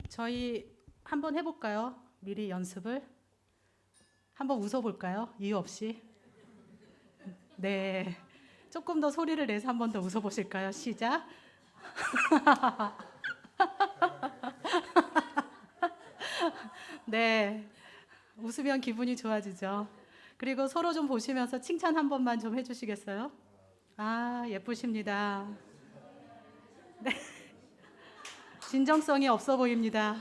저희 한번 해볼까요? 미리 연습을 한번 웃어볼까요? 이유 없이. 네, 조금 더 소리를 내서 한번 더 웃어보실까요? 시작. 네, 웃으면 기분이 좋아지죠. 그리고 서로 좀 보시면서 칭찬 한 번만 좀 해주시겠어요? 아, 예쁘십니다. 진정성이 없어 보입니다.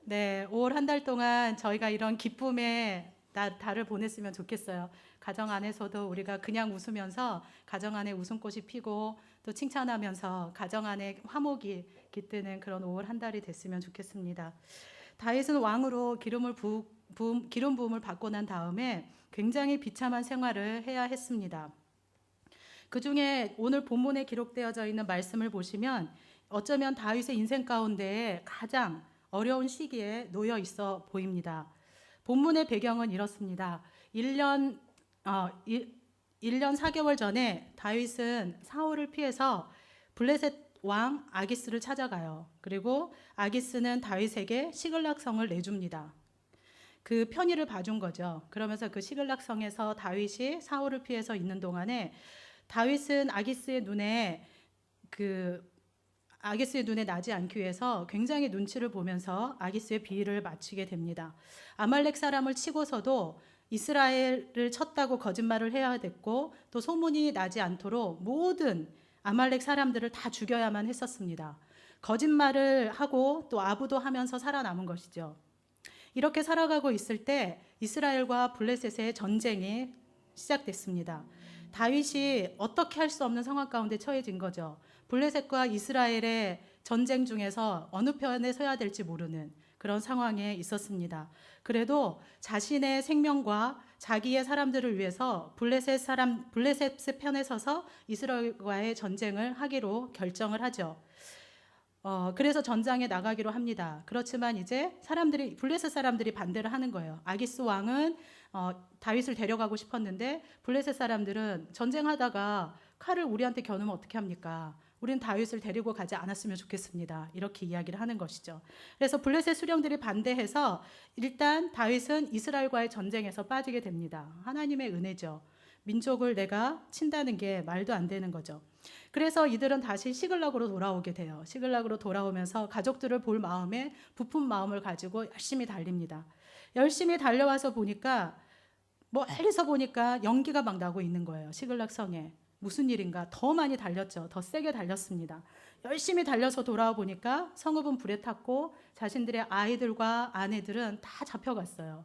네, 5월 한 달 동안 저희가 이런 기쁨의 달을 보냈으면 좋겠어요. 가정 안에서도 우리가 그냥 웃으면서 가정 안에 웃음꽃이 피고 또 칭찬하면서 가정 안에 화목이 깃드는 그런 5월 한 달이 됐으면 좋겠습니다. 다윗은 왕으로 기름 부음을 받고 난 다음에 굉장히 비참한 생활을 해야 했습니다. 그 중에 오늘 본문에 기록되어져 있는 말씀을 보시면 어쩌면 다윗의 인생 가운데 가장 어려운 시기에 놓여 있어 보입니다. 본문의 배경은 이렇습니다. 1년 4개월 전에 다윗은 사울을 피해서 블레셋 왕 아기스를 찾아가요. 그리고 아기스는 다윗에게 시글락성을 내줍니다. 그 편의를 봐준 거죠. 그러면서 그 시글락성에서 다윗이 사울을 피해서 있는 동안에 다윗은 아기스의 눈에 나지 않기 위해서 굉장히 눈치를 보면서 아기스의 비위를 맞추게 됩니다. 아말렉 사람을 치고서도 이스라엘을 쳤다고 거짓말을 해야 됐고 또 소문이 나지 않도록 모든 아말렉 사람들을 다 죽여야만 했었습니다. 거짓말을 하고 또 아부도 하면서 살아남은 것이죠. 이렇게 살아가고 있을 때 이스라엘과 블레셋의 전쟁이 시작됐습니다. 다윗이 어떻게 할 수 없는 상황 가운데 처해진 거죠. 블레셋과 이스라엘의 전쟁 중에서 어느 편에 서야 될지 모르는 그런 상황에 있었습니다. 그래도 자신의 생명과 자기의 사람들을 위해서 블레셋의 편에 서서 이스라엘과의 전쟁을 하기로 결정을 하죠. 그래서 전장에 나가기로 합니다. 그렇지만 이제 블레셋 사람들이 반대를 하는 거예요. 아기스 왕은 다윗을 데려가고 싶었는데 블레셋 사람들은 전쟁하다가 칼을 우리한테 겨누면 어떻게 합니까? 우리는 다윗을 데리고 가지 않았으면 좋겠습니다. 이렇게 이야기를 하는 것이죠. 그래서 블레셋 수령들이 반대해서 일단 다윗은 이스라엘과의 전쟁에서 빠지게 됩니다. 하나님의 은혜죠. 민족을 내가 친다는 게 말도 안 되는 거죠. 그래서 이들은 다시 시글락으로 돌아오게 돼요. 시글락으로 돌아오면서 가족들을 볼 마음에 부푼 마음을 가지고 열심히 달립니다. 열심히 달려와서 보니까 멀리서 보니까 연기가 막 나고 있는 거예요. 시글락 성에. 무슨 일인가? 더 많이 달렸죠. 더 세게 달렸습니다. 열심히 달려서 돌아와 보니까 성읍은 불에 탔고 자신들의 아이들과 아내들은 다 잡혀갔어요.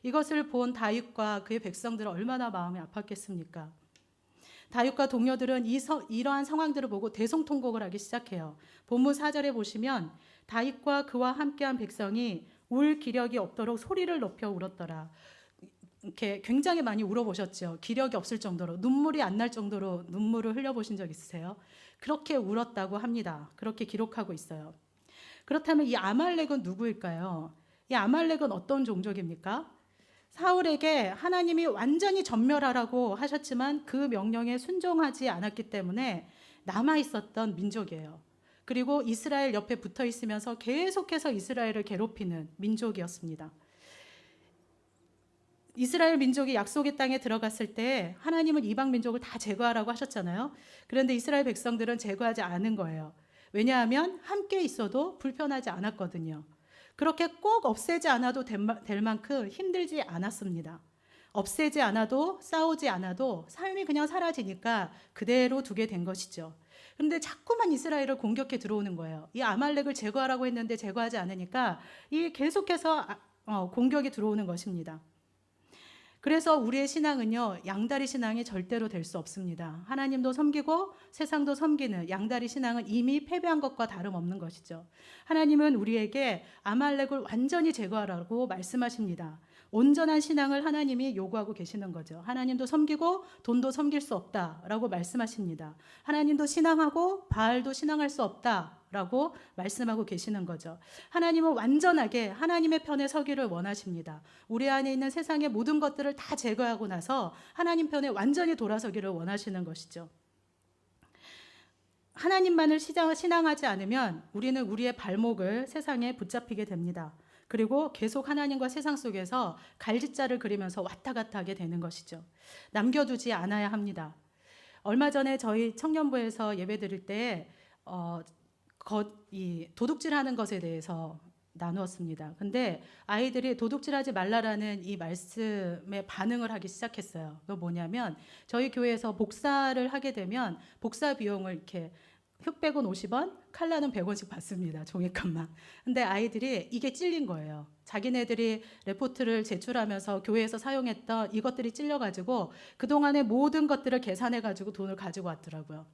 이것을 본 다윗과 그의 백성들은 얼마나 마음이 아팠겠습니까? 다윗과 동료들은 이러한 상황들을 보고 대성통곡을 하기 시작해요. 본문 4절에 보시면 다윗과 그와 함께한 백성이 울 기력이 없도록 소리를 높여 울었더라. 이렇게 굉장히 많이 울어보셨죠. 기력이 없을 정도로, 눈물이 안 날 정도로 눈물을 흘려보신 적 있으세요? 그렇게 울었다고 합니다. 그렇게 기록하고 있어요. 그렇다면 이 아말렉은 누구일까요? 이 아말렉은 어떤 종족입니까? 사울에게 하나님이 완전히 전멸하라고 하셨지만 그 명령에 순종하지 않았기 때문에 남아있었던 민족이에요. 그리고 이스라엘 옆에 붙어 있으면서 계속해서 이스라엘을 괴롭히는 민족이었습니다. 이스라엘 민족이 약속의 땅에 들어갔을 때 하나님은 이방 민족을 다 제거하라고 하셨잖아요. 그런데 이스라엘 백성들은 제거하지 않은 거예요. 왜냐하면 함께 있어도 불편하지 않았거든요. 그렇게 꼭 없애지 않아도 될 만큼 힘들지 않았습니다. 없애지 않아도 싸우지 않아도 삶이 그냥 사라지니까 그대로 두게 된 것이죠. 그런데 자꾸만 이스라엘을 공격해 들어오는 거예요. 이 아말렉을 제거하라고 했는데 제거하지 않으니까 이 계속해서 공격이 들어오는 것입니다. 그래서 우리의 신앙은요, 양다리 신앙이 절대로 될 수 없습니다. 하나님도 섬기고 세상도 섬기는 양다리 신앙은 이미 패배한 것과 다름없는 것이죠. 하나님은 우리에게 아말렉을 완전히 제거하라고 말씀하십니다. 온전한 신앙을 하나님이 요구하고 계시는 거죠. 하나님도 섬기고 돈도 섬길 수 없다라고 말씀하십니다. 하나님도 신앙하고 바알도 신앙할 수 없다라고 말씀하고 계시는 거죠. 하나님은 완전하게 하나님의 편에 서기를 원하십니다. 우리 안에 있는 세상의 모든 것들을 다 제거하고 나서 하나님 편에 완전히 돌아서기를 원하시는 것이죠. 하나님만을 신앙하지 않으면 우리는 우리의 발목을 세상에 붙잡히게 됩니다. 그리고 계속 하나님과 세상 속에서 갈짓자를 그리면서 왔다 갔다 하게 되는 것이죠. 남겨두지 않아야 합니다. 얼마 전에 저희 청년부에서 예배 드릴 때 이 도둑질하는 것에 대해서 나누었습니다. 근데 아이들이 도둑질하지 말라라는 이 말씀에 반응을 하기 시작했어요. 그거 뭐냐면 저희 교회에서 복사를 하게 되면 복사 비용을 이렇게 흑백은 50원, 칼라는 100원씩 받습니다. 종이값만. 근데 아이들이 이게 찔린 거예요. 자기네들이 레포트를 제출하면서 교회에서 사용했던 이것들이 찔려가지고 그동안의 모든 것들을 계산해가지고 돈을 가지고 왔더라고요.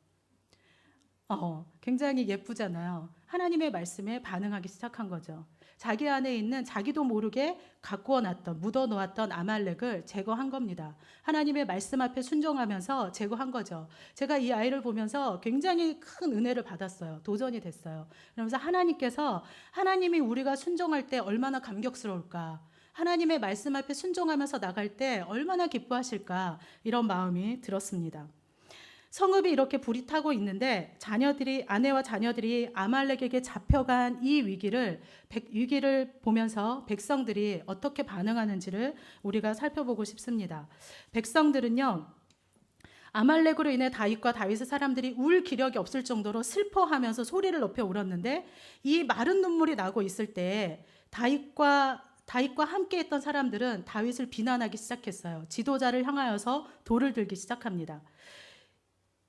굉장히 예쁘잖아요. 하나님의 말씀에 반응하기 시작한 거죠. 자기 안에 있는 자기도 모르게 가꾸어 놨던, 묻어 놓았던 아말렉을 제거한 겁니다. 하나님의 말씀 앞에 순종하면서 제거한 거죠. 제가 이 아이를 보면서 굉장히 큰 은혜를 받았어요. 도전이 됐어요. 그러면서 하나님이 우리가 순종할 때 얼마나 감격스러울까, 하나님의 말씀 앞에 순종하면서 나갈 때 얼마나 기뻐하실까, 이런 마음이 들었습니다. 성읍이 이렇게 불이 타고 있는데 아내와 자녀들이 아말렉에게 잡혀간 이 위기를 보면서 백성들이 어떻게 반응하는지를 우리가 살펴보고 싶습니다. 백성들은요, 아말렉으로 인해 다윗과 다윗의 사람들이 울 기력이 없을 정도로 슬퍼하면서 소리를 높여 울었는데, 이 마른 눈물이 나고 있을 때 다윗과 함께 했던 사람들은 다윗을 비난하기 시작했어요. 지도자를 향하여서 돌을 들기 시작합니다.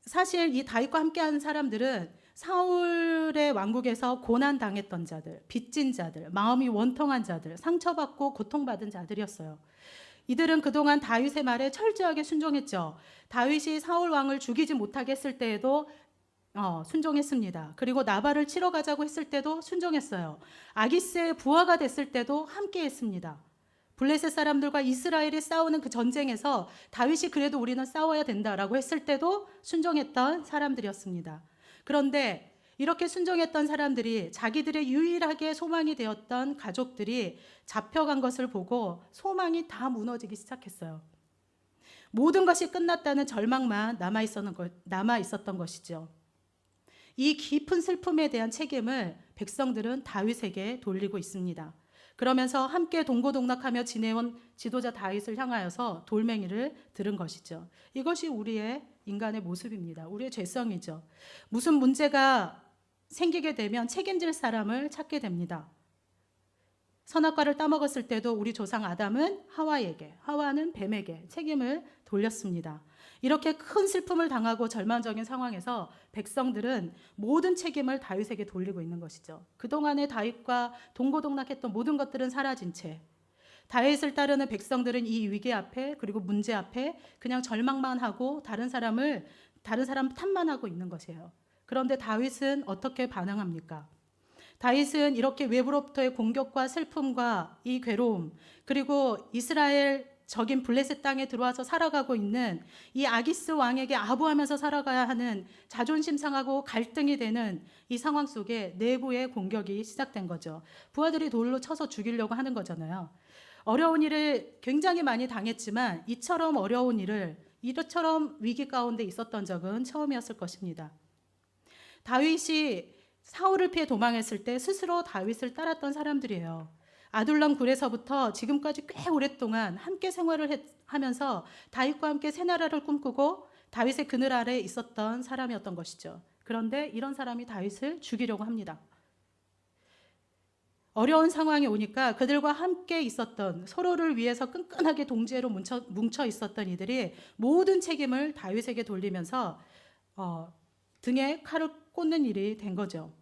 사실 이 다윗과 함께하는 사람들은 사울의 왕국에서 고난당했던 자들, 빚진 자들, 마음이 원통한 자들, 상처받고 고통받은 자들이었어요. 이들은 그동안 다윗의 말에 철저하게 순종했죠. 다윗이 사울 왕을 죽이지 못하게 했을 때에도 순종했습니다. 그리고 나발을 치러 가자고 했을 때도 순종했어요. 아기스의 부하가 됐을 때도 함께 했습니다. 블레셋 사람들과 이스라엘이 싸우는 그 전쟁에서 다윗이 그래도 우리는 싸워야 된다라고 했을 때도 순종했던 사람들이었습니다. 그런데 이렇게 순종했던 사람들이, 자기들의 유일하게 소망이 되었던 가족들이 잡혀간 것을 보고 소망이 다 무너지기 시작했어요. 모든 것이 끝났다는 절망만 남아 있었던 것이죠. 이 깊은 슬픔에 대한 책임을 백성들은 다윗에게 돌리고 있습니다. 그러면서 함께 동고동락하며 지내온 지도자 다윗을 향하여서 돌멩이를 들은 것이죠. 이것이 우리의 인간의 모습입니다. 우리의 죄성이죠. 무슨 문제가 생기게 되면 책임질 사람을 찾게 됩니다. 선악과를 따먹었을 때도 우리 조상 아담은 하와는 뱀에게 책임을 돌렸습니다. 이렇게 큰 슬픔을 당하고 절망적인 상황에서 백성들은 모든 책임을 다윗에게 돌리고 있는 것이죠. 그동안에 다윗과 동고동락했던 모든 것들은 사라진 채 다윗을 따르는 백성들은 이 위기 앞에, 그리고 문제 앞에 그냥 절망만 하고 다른 사람 탓만 하고 있는 것이에요. 그런데 다윗은 어떻게 반응합니까? 다윗은 이렇게 외부로부터의 공격과 슬픔과 이 괴로움, 그리고 이스라엘 적인 블레셋 땅에 들어와서 살아가고 있는 이 아기스 왕에게 아부하면서 살아가야 하는 자존심 상하고 갈등이 되는 이 상황 속에 내부의 공격이 시작된 거죠. 부하들이 돌로 쳐서 죽이려고 하는 거잖아요. 어려운 일을 굉장히 많이 당했지만 이처럼 어려운 일을 이처럼 위기 가운데 있었던 적은 처음이었을 것입니다. 다윗이 사울을 피해 도망했을 때 스스로 다윗을 따랐던 사람들이에요. 아둘람 굴에서부터 지금까지 꽤 오랫동안 함께 생활을 하면서 다윗과 함께 새 나라를 꿈꾸고 다윗의 그늘 아래에 있었던 사람이었던 것이죠. 그런데 이런 사람이 다윗을 죽이려고 합니다. 어려운 상황이 오니까 그들과 함께 있었던, 서로를 위해서 끈끈하게 동지애로 뭉쳐 있었던 이들이 모든 책임을 다윗에게 돌리면서 등에 칼을 꽂는 일이 된 거죠.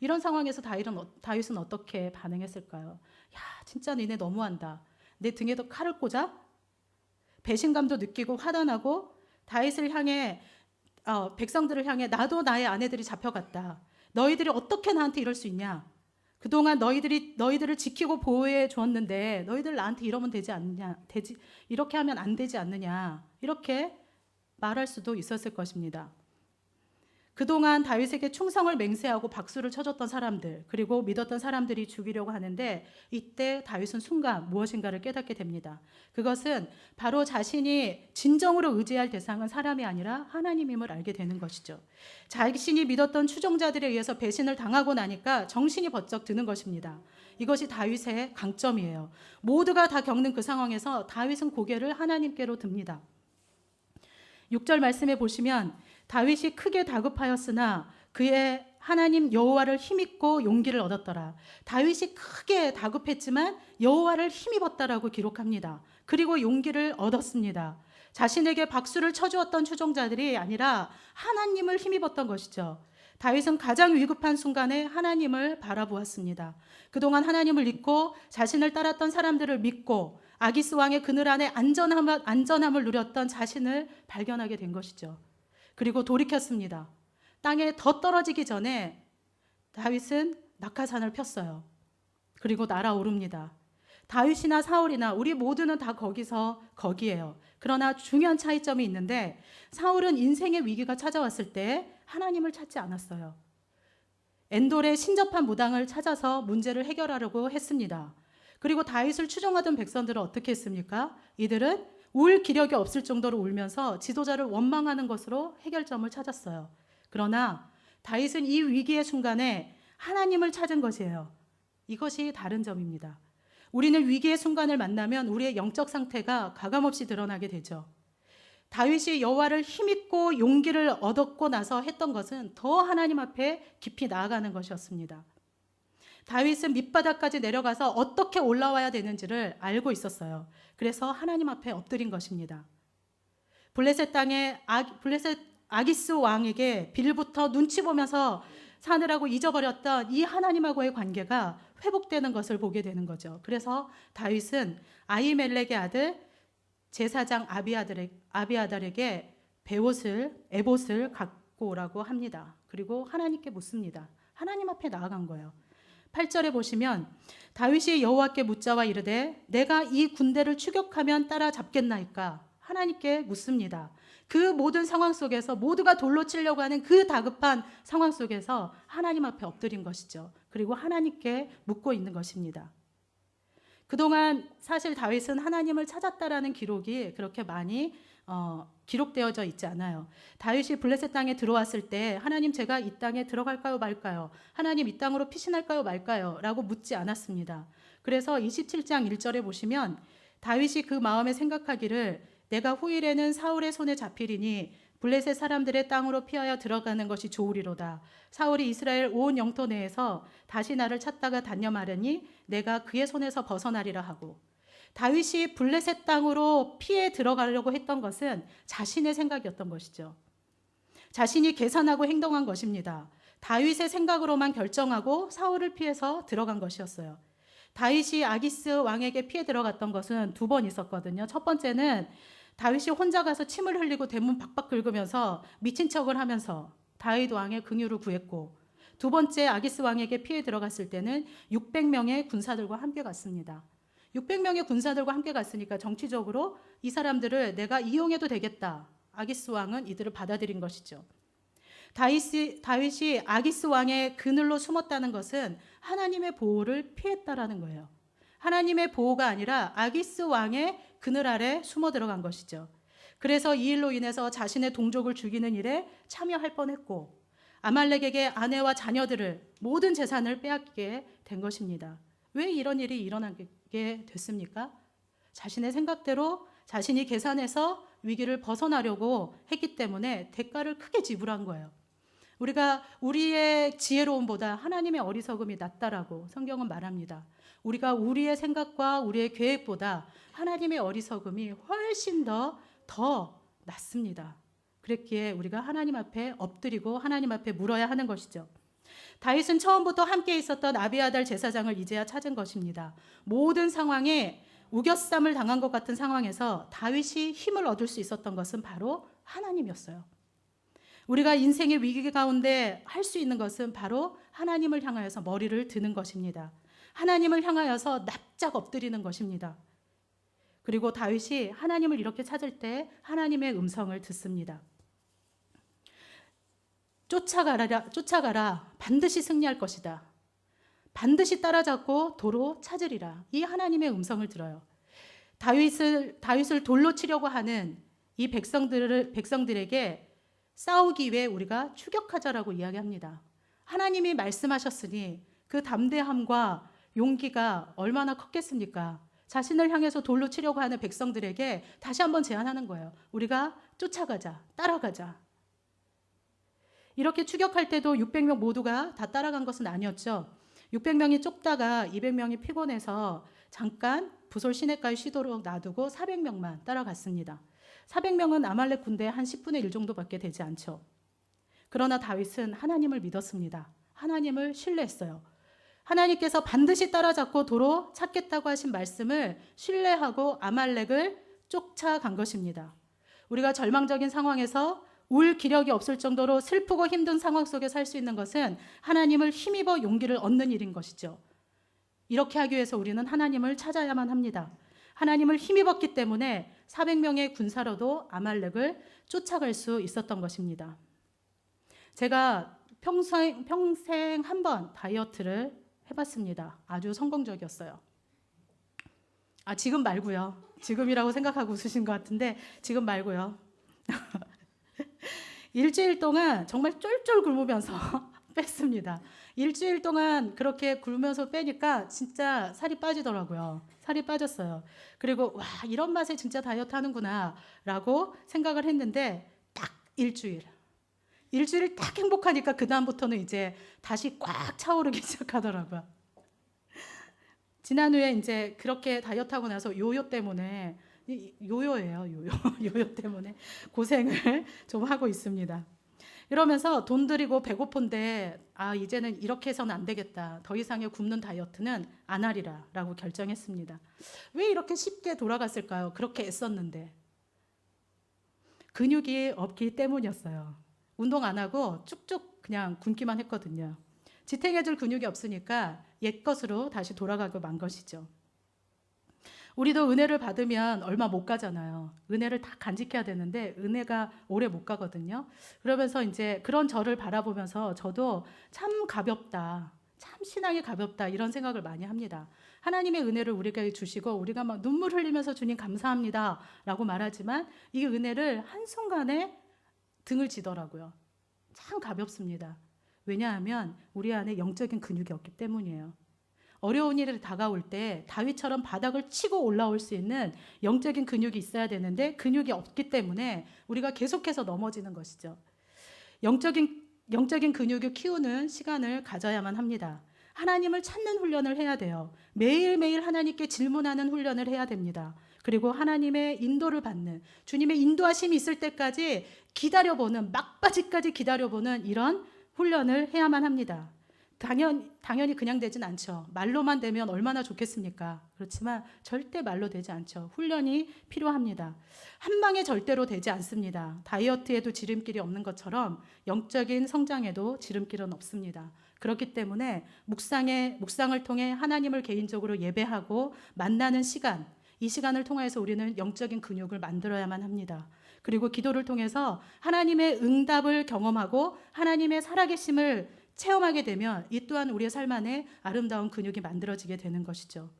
이런 상황에서 다윗은 어떻게 반응했을까요? 야, 진짜 니네 너무한다. 내 등에도 칼을 꽂아? 배신감도 느끼고 화도 나고 다윗을 향해 백성들을 향해 나도 나의 아내들이 잡혀갔다. 너희들이 어떻게 나한테 이럴 수 있냐? 그동안 너희들을 지키고 보호해 주었는데 너희들 나한테 이러면 이렇게 하면 안 되지 않느냐? 이렇게 말할 수도 있었을 것입니다. 그동안 다윗에게 충성을 맹세하고 박수를 쳐줬던 사람들, 그리고 믿었던 사람들이 죽이려고 하는데, 이때 다윗은 순간 무엇인가를 깨닫게 됩니다. 그것은 바로 자신이 진정으로 의지할 대상은 사람이 아니라 하나님임을 알게 되는 것이죠. 자신이 믿었던 추종자들에 의해서 배신을 당하고 나니까 정신이 번쩍 드는 것입니다. 이것이 다윗의 강점이에요. 모두가 다 겪는 그 상황에서 다윗은 고개를 하나님께로 듭니다. 6절 말씀에 보시면 다윗이 크게 다급하였으나 그의 하나님 여호와를 힘입고 용기를 얻었더라. 다윗이 크게 다급했지만 여호와를 힘입었다라고 기록합니다. 그리고 용기를 얻었습니다. 자신에게 박수를 쳐주었던 추종자들이 아니라 하나님을 힘입었던 것이죠. 다윗은 가장 위급한 순간에 하나님을 바라보았습니다. 그동안 하나님을 잊고 자신을 따랐던 사람들을 믿고 아기스 왕의 그늘 안에 안전함을 누렸던 자신을 발견하게 된 것이죠. 그리고 돌이켰습니다. 땅에 더 떨어지기 전에 다윗은 낙하산을 폈어요. 그리고 날아오릅니다. 다윗이나 사울이나 우리 모두는 다 거기에요. 그러나 중요한 차이점이 있는데 사울은 인생의 위기가 찾아왔을 때 하나님을 찾지 않았어요. 엔돌의 신접한 무당을 찾아서 문제를 해결하려고 했습니다. 그리고 다윗을 추종하던 백성들은 어떻게 했습니까? 이들은 울 기력이 없을 정도로 울면서 지도자를 원망하는 것으로 해결점을 찾았어요. 그러나 다윗은 이 위기의 순간에 하나님을 찾은 것이에요. 이것이 다른 점입니다. 우리는 위기의 순간을 만나면 우리의 영적 상태가 가감없이 드러나게 되죠. 다윗이 여호와를 힘입고 용기를 얻었고 나서 했던 것은 더 하나님 앞에 깊이 나아가는 것이었습니다. 다윗은 밑바닥까지 내려가서 어떻게 올라와야 되는지를 알고 있었어요. 그래서 하나님 앞에 엎드린 것입니다. 블레셋 땅에 블레셋 아기스 왕에게 빌부터 눈치 보면서 사느라고 잊어버렸던 이 하나님하고의 관계가 회복되는 것을 보게 되는 거죠. 그래서 다윗은 아히멜렉의 아들 제사장 아비아달에게 에봇을 갖고 오라고 합니다. 그리고 하나님께 묻습니다. 하나님 앞에 나아간 거예요. 8절에 보시면 다윗이 여호와께 묻자와 이르되 내가 이 군대를 추격하면 따라잡겠나이까? 하나님께 묻습니다. 그 모든 상황 속에서 모두가 돌로 치려고 하는 그 다급한 상황 속에서 하나님 앞에 엎드린 것이죠. 그리고 하나님께 묻고 있는 것입니다. 그동안 사실 다윗은 하나님을 찾았다라는 기록이 그렇게 많이 기록되어져 있지 않아요. 다윗이 블레셋 땅에 들어왔을 때 하나님 제가 이 땅에 들어갈까요 말까요? 하나님 이 땅으로 피신할까요 말까요? 라고 묻지 않았습니다. 그래서 27장 1절에 보시면 다윗이 그 마음에 생각하기를 내가 후일에는 사울의 손에 잡히리니 블레셋 사람들의 땅으로 피하여 들어가는 것이 좋으리로다. 사울이 이스라엘 온 영토 내에서 다시 나를 찾다가 단념하려니 내가 그의 손에서 벗어나리라 하고, 다윗이 블레셋 땅으로 피해 들어가려고 했던 것은 자신의 생각이었던 것이죠. 자신이 계산하고 행동한 것입니다. 다윗의 생각으로만 결정하고 사울을 피해서 들어간 것이었어요. 다윗이 아기스 왕에게 피해 들어갔던 것은 2번 있었거든요. 첫 번째는 다윗이 혼자 가서 침을 흘리고 대문 박박 긁으면서 미친 척을 하면서 다윗 왕의 긍휼을 구했고, 2번째 아기스 왕에게 피해 들어갔을 때는 600명의 군사들과 함께 갔습니다. 600명의 군사들과 함께 갔으니까 정치적으로 이 사람들을 내가 이용해도 되겠다. 아기스 왕은 이들을 받아들인 것이죠. 다윗이 아기스 왕의 그늘로 숨었다는 것은 하나님의 보호를 피했다라는 거예요. 하나님의 보호가 아니라 아기스 왕의 그늘 아래 숨어 들어간 것이죠. 그래서 이 일로 인해서 자신의 동족을 죽이는 일에 참여할 뻔했고 아말렉에게 아내와 자녀들을 모든 재산을 빼앗기게 된 것입니다. 왜 이런 일이 일어나게 됐습니까? 자신의 생각대로 자신이 계산해서 위기를 벗어나려고 했기 때문에 대가를 크게 지불한 거예요. 우리가 우리의 지혜로움보다 하나님의 어리석음이 낫다라고 성경은 말합니다. 우리가 우리의 생각과 우리의 계획보다 하나님의 어리석음이 훨씬 더 낫습니다. 그랬기에 우리가 하나님 앞에 엎드리고 하나님 앞에 물어야 하는 것이죠. 다윗은 처음부터 함께 있었던 아비아달 제사장을 이제야 찾은 것입니다. 모든 상황에 우겨쌈을 당한 것 같은 상황에서 다윗이 힘을 얻을 수 있었던 것은 바로 하나님이었어요. 우리가 인생의 위기 가운데 할 수 있는 것은 바로 하나님을 향하여서 머리를 드는 것입니다. 하나님을 향하여서 납작 엎드리는 것입니다. 그리고 다윗이 하나님을 이렇게 찾을 때 하나님의 음성을 듣습니다. 쫓아가라. 반드시 승리할 것이다. 반드시 따라잡고 도로 찾으리라. 이 하나님의 음성을 들어요. 다윗을 돌로 치려고 하는 이 백성들에게 싸우기 위해 우리가 추격하자라고 이야기합니다. 하나님이 말씀하셨으니 그 담대함과 용기가 얼마나 컸겠습니까? 자신을 향해서 돌로 치려고 하는 백성들에게 다시 한번 제안하는 거예요. 우리가 쫓아가자, 따라가자. 이렇게 추격할 때도 600명 모두가 다 따라간 것은 아니었죠. 600명이 쫓다가 200명이 피곤해서 잠깐 부솔 시내가에 쉬도록 놔두고 400명만 따라갔습니다. 400명은 아말렉 군대의 한 10분의 1 정도밖에 되지 않죠. 그러나 다윗은 하나님을 믿었습니다. 하나님을 신뢰했어요. 하나님께서 반드시 따라잡고 도로 찾겠다고 하신 말씀을 신뢰하고 아말렉을 쫓아간 것입니다. 우리가 절망적인 상황에서 울 기력이 없을 정도로 슬프고 힘든 상황 속에 살 수 있는 것은 하나님을 힘입어 용기를 얻는 일인 것이죠. 이렇게 하기 위해서 우리는 하나님을 찾아야만 합니다. 하나님을 힘입었기 때문에 400명의 군사로도 아말렉을 쫓아갈 수 있었던 것입니다. 제가 평생 한 번 다이어트를 해봤습니다. 아주 성공적이었어요. 지금 말고요. 지금이라고 생각하고 웃으신 것 같은데 지금 말고요. 일주일 동안 정말 쫄쫄 굶으면서 뺐습니다. 일주일 동안 그렇게 굶으면서 빼니까 진짜 살이 빠지더라고요. 살이 빠졌어요. 그리고 와, 이런 맛에 진짜 다이어트 하는구나 라고 생각을 했는데 딱 일주일 딱 행복하니까 그 다음부터는 이제 다시 꽉 차오르기 시작하더라고요. 지난 후에 이제 그렇게 다이어트하고 나서 요요 때문에 요요예요. 요요 때문에 고생을 좀 하고 있습니다. 이러면서 돈 들이고 배고픈데 이제는 이렇게 해서는 안 되겠다. 더 이상의 굶는 다이어트는 안 하리라 라고 결정했습니다. 왜 이렇게 쉽게 돌아갔을까요? 그렇게 애썼는데. 근육이 없기 때문이었어요. 운동 안 하고 쭉쭉 그냥 굶기만 했거든요. 지탱해줄 근육이 없으니까 옛것으로 다시 돌아가고 만 것이죠. 우리도 은혜를 받으면 얼마 못 가잖아요. 은혜를 다 간직해야 되는데 은혜가 오래 못 가거든요. 그러면서 이제 그런 저를 바라보면서 저도 참 가볍다, 참 신앙이 가볍다 이런 생각을 많이 합니다. 하나님의 은혜를 우리에게 주시고 우리가 막 눈물 흘리면서 주님 감사합니다 라고 말하지만 이 은혜를 한순간에 등을 지더라고요. 참 가볍습니다. 왜냐하면 우리 안에 영적인 근육이 없기 때문이에요. 어려운 일이 다가올 때 다윗처럼 바닥을 치고 올라올 수 있는 영적인 근육이 있어야 되는데 근육이 없기 때문에 우리가 계속해서 넘어지는 것이죠. 영적인 근육을 키우는 시간을 가져야만 합니다. 하나님을 찾는 훈련을 해야 돼요. 매일매일 하나님께 질문하는 훈련을 해야 됩니다. 그리고 하나님의 인도를 받는, 주님의 인도하심이 있을 때까지 기다려보는, 막바지까지 기다려보는 이런 훈련을 해야만 합니다. 당연히 그냥 되진 않죠. 말로만 되면 얼마나 좋겠습니까? 그렇지만 절대 말로 되지 않죠. 훈련이 필요합니다. 한 방에 절대로 되지 않습니다. 다이어트에도 지름길이 없는 것처럼 영적인 성장에도 지름길은 없습니다. 그렇기 때문에 묵상을 통해 하나님을 개인적으로 예배하고 만나는 시간, 이 시간을 통해서 우리는 영적인 근육을 만들어야만 합니다. 그리고 기도를 통해서 하나님의 응답을 경험하고 하나님의 살아계심을 체험하게 되면 이 또한 우리의 삶 안에 아름다운 근육이 만들어지게 되는 것이죠.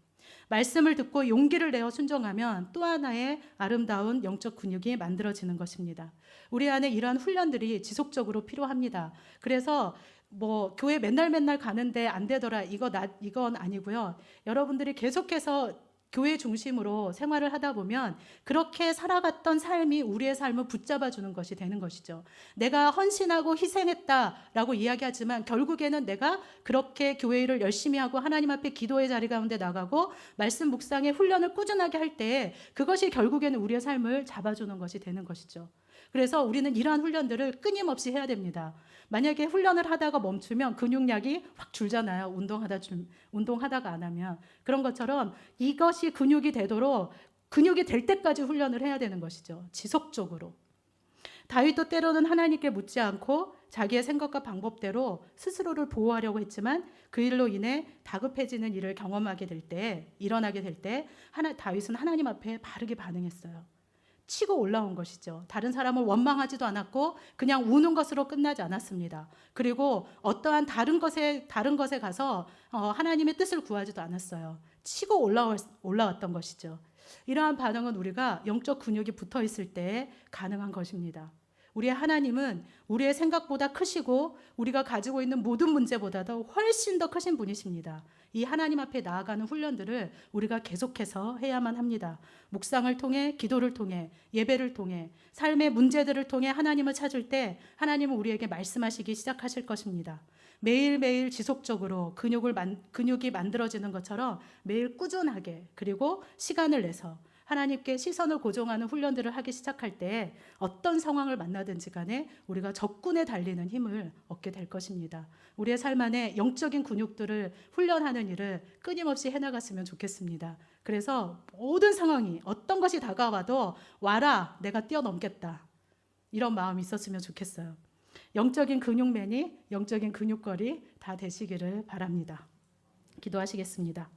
말씀을 듣고 용기를 내어 순종하면 또 하나의 아름다운 영적 근육이 만들어지는 것입니다. 우리 안에 이러한 훈련들이 지속적으로 필요합니다. 그래서 교회 맨날 가는데 안 되더라 이건 아니고요. 여러분들이 계속해서 교회 중심으로 생활을 하다 보면 그렇게 살아갔던 삶이 우리의 삶을 붙잡아주는 것이 되는 것이죠. 내가 헌신하고 희생했다라고 이야기하지만 결국에는 내가 그렇게 교회 일을 열심히 하고 하나님 앞에 기도의 자리 가운데 나가고 말씀 묵상의 훈련을 꾸준하게 할 때 그것이 결국에는 우리의 삶을 잡아주는 것이 되는 것이죠. 그래서 우리는 이러한 훈련들을 끊임없이 해야 됩니다. 만약에 훈련을 하다가 멈추면 근육량이 확 줄잖아요. 운동하다가 안 하면. 그런 것처럼 이것이 근육이 되도록 근육이 될 때까지 훈련을 해야 되는 것이죠. 지속적으로. 다윗도 때로는 하나님께 묻지 않고 자기의 생각과 방법대로 스스로를 보호하려고 했지만 그 일로 인해 다급해지는 일을 일어나게 될 때 다윗은 하나님 앞에 바르게 반응했어요. 치고 올라온 것이죠. 다른 사람을 원망하지도 않았고 그냥 우는 것으로 끝나지 않았습니다. 그리고 어떠한 다른 것에 가서 하나님의 뜻을 구하지도 않았어요. 치고 올라왔던 것이죠. 이러한 반응은 우리가 영적 근육이 붙어 있을 때 가능한 것입니다. 우리의 하나님은 우리의 생각보다 크시고 우리가 가지고 있는 모든 문제보다도 훨씬 더 크신 분이십니다. 이 하나님 앞에 나아가는 훈련들을 우리가 계속해서 해야만 합니다. 묵상을 통해, 기도를 통해, 예배를 통해, 삶의 문제들을 통해 하나님을 찾을 때 하나님은 우리에게 말씀하시기 시작하실 것입니다. 매일매일 지속적으로 근육이 만들어지는 것처럼 매일 꾸준하게 그리고 시간을 내서 하나님께 시선을 고정하는 훈련들을 하기 시작할 때 어떤 상황을 만나든지 간에 우리가 적군에 달리는 힘을 얻게 될 것입니다. 우리의 삶 안에 영적인 근육들을 훈련하는 일을 끊임없이 해나갔으면 좋겠습니다. 그래서 모든 상황이 어떤 것이 다가와도 와라, 내가 뛰어넘겠다. 이런 마음이 있었으면 좋겠어요. 영적인 근육맨이 영적인 근육걸이 다 되시기를 바랍니다. 기도하시겠습니다.